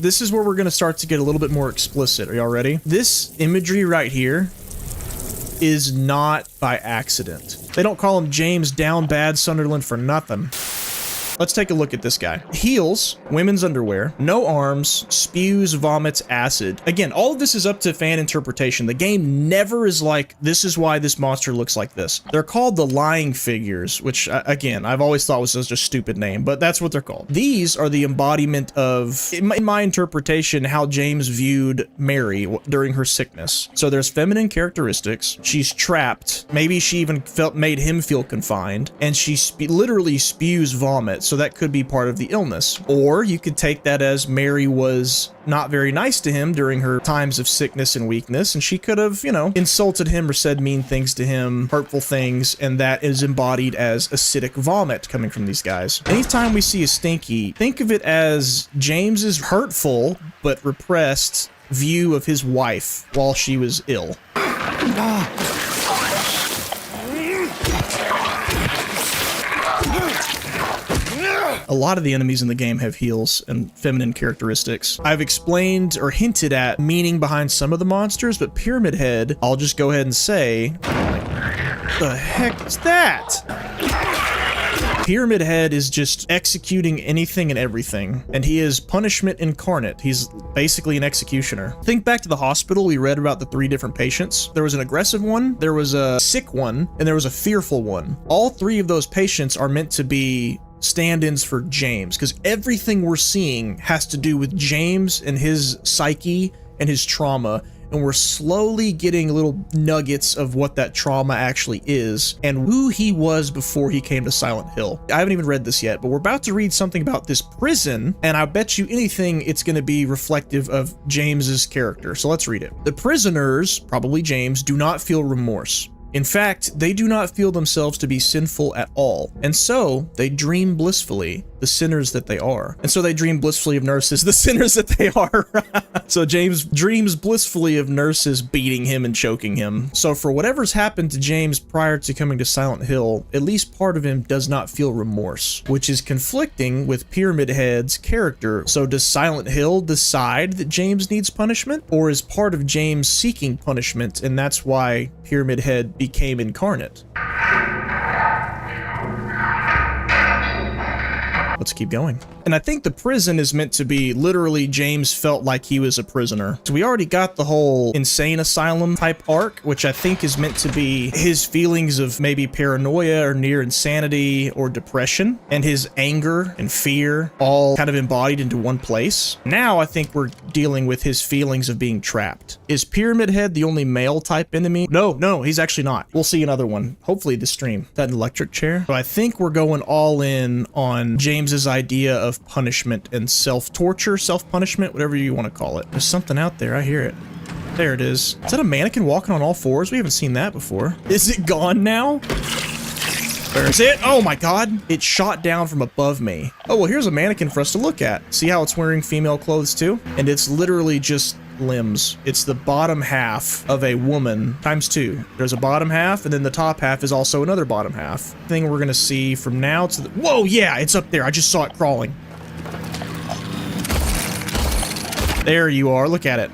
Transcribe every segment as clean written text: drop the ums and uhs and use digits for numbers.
This is where we're going to start to get a little bit more explicit. Are y'all ready? This imagery right here is not by accident. They don't call him James Down Bad Sunderland for nothing. Let's take a look at this guy. Heels, women's underwear, no arms, spews, vomits, acid. Again, all of this is up to fan interpretation. The game never is like, this is why this monster looks like this. They're called the lying figures, which, again, I've always thought was such a stupid name, but that's what they're called. These are the embodiment of, in my interpretation, how James viewed Mary during her sickness. So there's feminine characteristics. She's trapped. Maybe she even made him feel confined, and she literally spews vomit. So that could be part of the illness. Or you could take that as Mary was not very nice to him during her times of sickness and weakness, and she could have, you know, insulted him or said mean things to him, hurtful things, and that is embodied as acidic vomit coming from these guys. Anytime we see a stinky, think of it as James's hurtful but repressed view of his wife while she was ill. A lot of the enemies in the game have heels and feminine characteristics. I've explained or hinted at meaning behind some of the monsters, but Pyramid Head, I'll just go ahead and say, the heck is that? Pyramid Head is just executing anything and everything, and he is punishment incarnate. He's basically an executioner. Think back to the hospital. We read about the 3 different patients. There was an aggressive one, there was a sick one, and there was a fearful one. All 3 of those patients are meant to be stand-ins for James, because everything we're seeing has to do with James and his psyche and his trauma, and we're slowly getting little nuggets of what that trauma actually is and who he was before he came to Silent Hill. I haven't even read this yet, but we're about to read something about this prison, and I bet you anything it's going to be reflective of James's character. So let's read it. The prisoners, probably James, do not feel remorse. In fact, they do not feel themselves to be sinful at all, and so they dream blissfully, the sinners that they are. And so they dream blissfully of nurses, the sinners that they are. So James dreams blissfully of nurses beating him and choking him. So for whatever's happened to James prior to coming to Silent Hill, at least part of him does not feel remorse, which is conflicting with Pyramid Head's character. So does Silent Hill decide that James needs punishment, or is part of James seeking punishment, and that's why Pyramid Head became incarnate? Let's keep going. And I think the prison is meant to be literally James felt like he was a prisoner. So we already got the whole insane asylum type arc, which I think is meant to be his feelings of maybe paranoia or near insanity or depression, and his anger and fear all kind of embodied into one place. Now I think we're dealing with his feelings of being trapped. Is Pyramid Head the only male type enemy? No, he's actually not. We'll see another one, hopefully this stream. That an electric chair? So I think we're going all in on James's idea of punishment and self-torture, self-punishment, whatever you want to call it. There's something out there, I hear it. There it is. Is that a mannequin walking on all fours? We haven't seen that before. Is it gone now? Where is it? Oh my god. It shot down from above me. Oh, well, here's a mannequin for us to look at. See how it's wearing female clothes too? And it's literally just limbs. It's the bottom half of a woman times 2. There's a bottom half, and then the top half is also another bottom half. Thing we're gonna see from now to the— whoa, yeah, it's up there. I just saw it crawling. There you are. Look at it.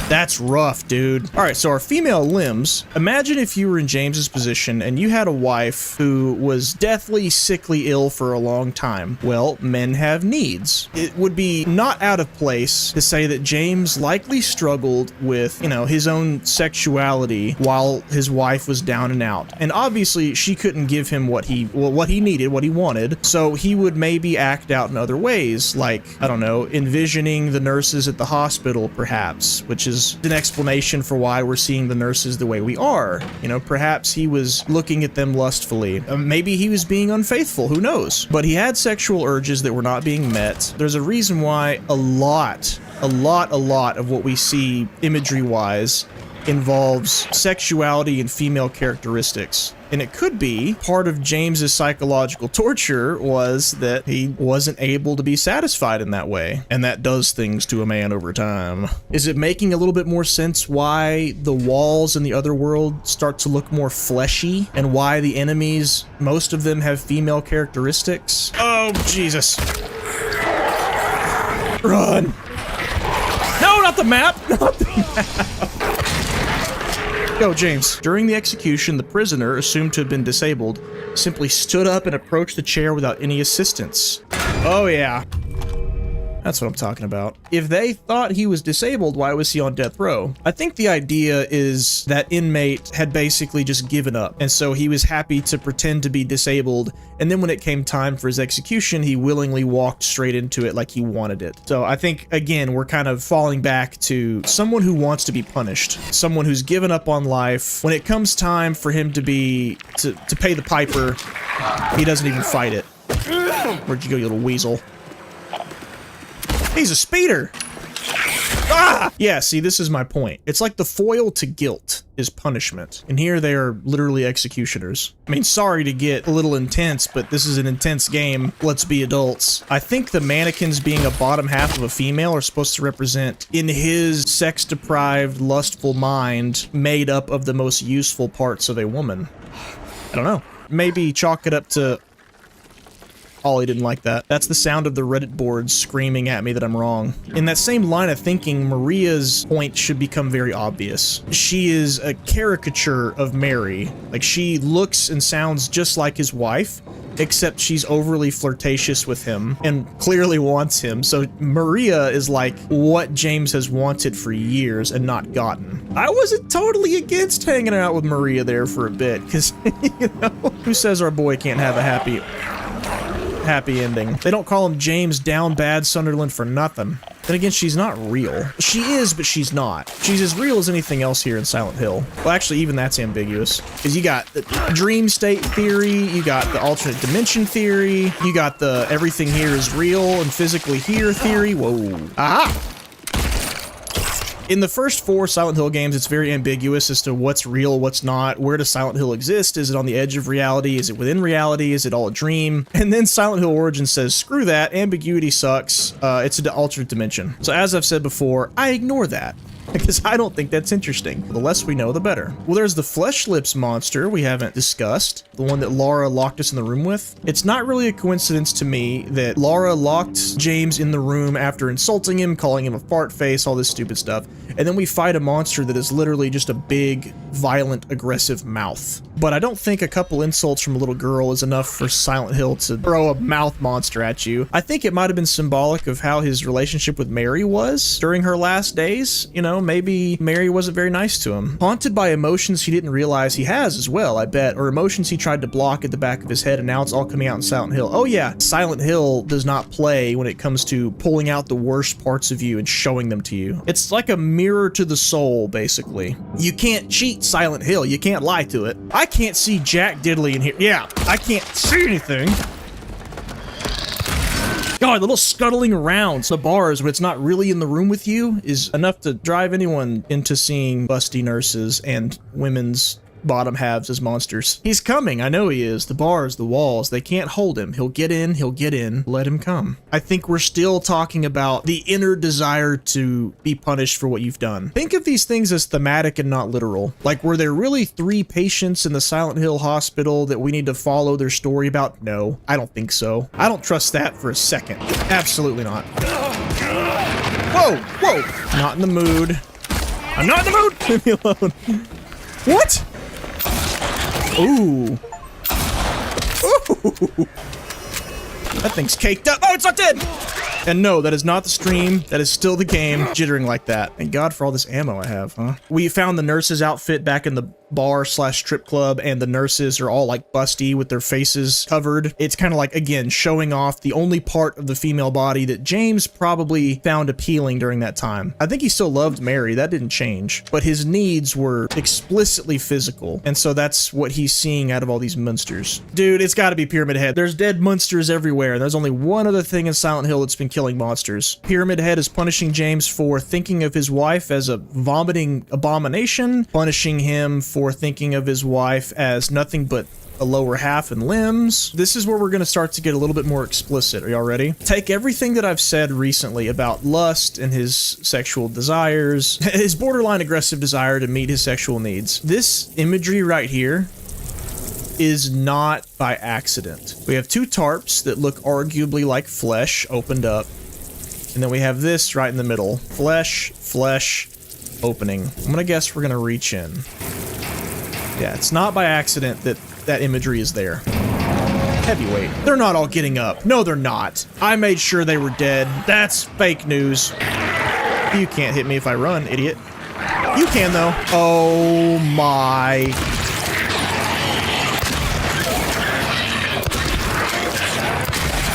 That's rough, dude. All right, so our female limbs. Imagine if you were in James's position and you had a wife who was deathly, sickly ill for a long time. Well, men have needs. It would be not out of place to say that James likely struggled with, you know, his own sexuality while his wife was down and out. And obviously, she couldn't give him what he needed, what he wanted. So he would maybe act out in other ways, like, I don't know, envisioning the nurses at the hospital, perhaps, which is an explanation for why we're seeing the nurses the way we are. You know, perhaps he was looking at them lustfully. Maybe he was being unfaithful, who knows? But he had sexual urges that were not being met. There's a reason why a lot of what we see imagery-wise involves sexuality and female characteristics. And it could be part of James's psychological torture was that he wasn't able to be satisfied in that way. And that does things to a man over time. Is it making a little bit more sense why the walls in the other world start to look more fleshy and why the enemies, most of them have female characteristics? Oh, Jesus. Run. map. Not the map. Go, James. During the execution, the prisoner, assumed to have been disabled, simply stood up and approached the chair without any assistance. Oh, yeah. That's what I'm talking about. If they thought he was disabled, why was he on death row? I think the idea is that inmate had basically just given up, and so he was happy to pretend to be disabled, and then when it came time for his execution, he willingly walked straight into it like he wanted it. So I think, again, we're kind of falling back to someone who wants to be punished, someone who's given up on life. When it comes time for him to pay the piper, he doesn't even fight it. Where'd you go, you little weasel? He's a speeder. Ah! Yeah, see, this is my point. It's like the foil to guilt is punishment. And here they are literally executioners. I mean, sorry to get a little intense, but this is an intense game. Let's be adults. I think the mannequins being a bottom half of a female are supposed to represent, in his sex-deprived, lustful mind, made up of the most useful parts of a woman. I don't know. Maybe chalk it up to... Ollie didn't like that. That's the sound of the Reddit boards screaming at me that I'm wrong. In that same line of thinking, Maria's point should become very obvious. She is a caricature of Mary. Like, she looks and sounds just like his wife, except she's overly flirtatious with him and clearly wants him. So Maria is like what James has wanted for years and not gotten. I wasn't totally against hanging out with Maria there for a bit, because, you know, who says our boy can't have a happy ending? They don't call him James Down Bad Sunderland for nothing. Then again, she's not real. She is, but she's not. She's as real as anything else here in Silent Hill. Well, actually, even that's ambiguous. Because you got the dream state theory, you got the alternate dimension theory, you got the everything here is real and physically here theory. Whoa. Aha! In the first 4 Silent Hill games, it's very ambiguous as to what's real, what's not. Where does Silent Hill exist? Is it on the edge of reality? Is it within reality? Is it all a dream? And then Silent Hill Origins says, screw that, ambiguity sucks, it's an alternate dimension. So as I've said before, I ignore that, because I don't think that's interesting. The less we know, the better. Well, there's the Flesh Lips monster we haven't discussed, the one that Laura locked us in the room with. It's not really a coincidence to me that Laura locked James in the room after insulting him, calling him a fart face, all this stupid stuff, and then we fight a monster that is literally just a big, violent, aggressive mouth. But I don't think a couple insults from a little girl is enough for Silent Hill to throw a mouth monster at you. I think it might have been symbolic of how his relationship with Mary was during her last days. You know, maybe Mary wasn't very nice to him. Haunted by emotions he didn't realize he has as well, I bet, or emotions he tried to block at the back of his head, and now it's all coming out in Silent Hill. Oh yeah, Silent Hill does not play when it comes to pulling out the worst parts of you and showing them to you. It's like a mirror to the soul, basically. You can't cheat Silent Hill, you can't lie to it. I can't see Jack Diddley in here. Yeah, I can't see anything. God, the little scuttling around the bars when it's not really in the room with you is enough to drive anyone into seeing busty nurses and women's bottom halves as monsters. He's coming, I know he is. The bars, the walls, they can't hold him. He'll get in, let him come. I think we're still talking about the inner desire to be punished for what you've done. Think of these things as thematic and not literal. Like, were there really 3 patients in the Silent Hill hospital that we need to follow their story about? No, I don't think so. I don't trust that for a second. Absolutely not. Whoa, whoa, not in the mood. I'm not in the mood! Leave me alone. What? Ooh. Ooh. That thing's caked up. Oh, it's not dead! And no, that is not the stream. That is still the game jittering like that. Thank God for all this ammo I have, huh? We found the nurse's outfit back in the bar/strip club, and the nurses are all like busty with their faces covered. It's kind of like, again, showing off the only part of the female body that James probably found appealing during that time. I think he still loved Mary, that didn't change, but his needs were explicitly physical, and so that's what he's seeing out of all these monsters. Dude, it's gotta be Pyramid Head. There's dead monsters everywhere, and there's only one other thing in Silent Hill that's been killing monsters. Pyramid Head is punishing James for thinking of his wife as a vomiting abomination, punishing him for thinking of his wife as nothing but a lower half and limbs. This is where we're going to start to get a little bit more explicit. Are y'all ready? Take everything that I've said recently about lust and his sexual desires, his borderline aggressive desire to meet his sexual needs. This imagery right here is not by accident. We have 2 tarps that look arguably like flesh opened up, And then we have this right in the middle. Flesh, flesh, opening. I'm gonna guess we're gonna reach in. Yeah, it's not by accident that that imagery is there. Heavyweight. They're not all getting up. No, they're not. I made sure they were dead. That's fake news. You can't hit me if I run, idiot. You can, though. Oh, my.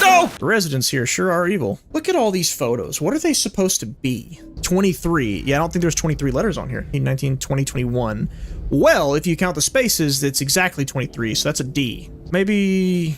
No! The residents here sure are evil. Look at all these photos. What are they supposed to be? 23. Yeah, I don't think there's 23 letters on here. 19, 20, 21. Well, if you count the spaces, it's exactly 23, so that's a D. Maybe...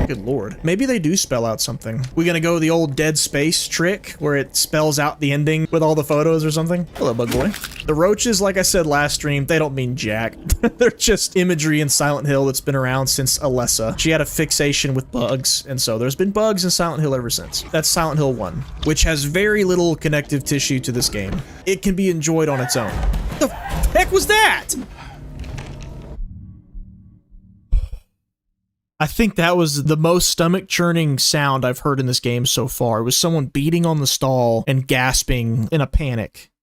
Good lord. Maybe they do spell out something. We gonna go the old dead space trick where it spells out the ending with all the photos or something? Hello, bug boy. The roaches, like I said last stream, they don't mean jack. They're just imagery in Silent Hill that's been around since Alessa. She had a fixation with bugs, and so there's been bugs in Silent Hill ever since. That's Silent Hill 1, which has very little connective tissue to this game. It can be enjoyed on its own. What the heck was that? I think that was the most stomach-churning sound I've heard in this game so far. It was someone beating on the stall and gasping in a panic.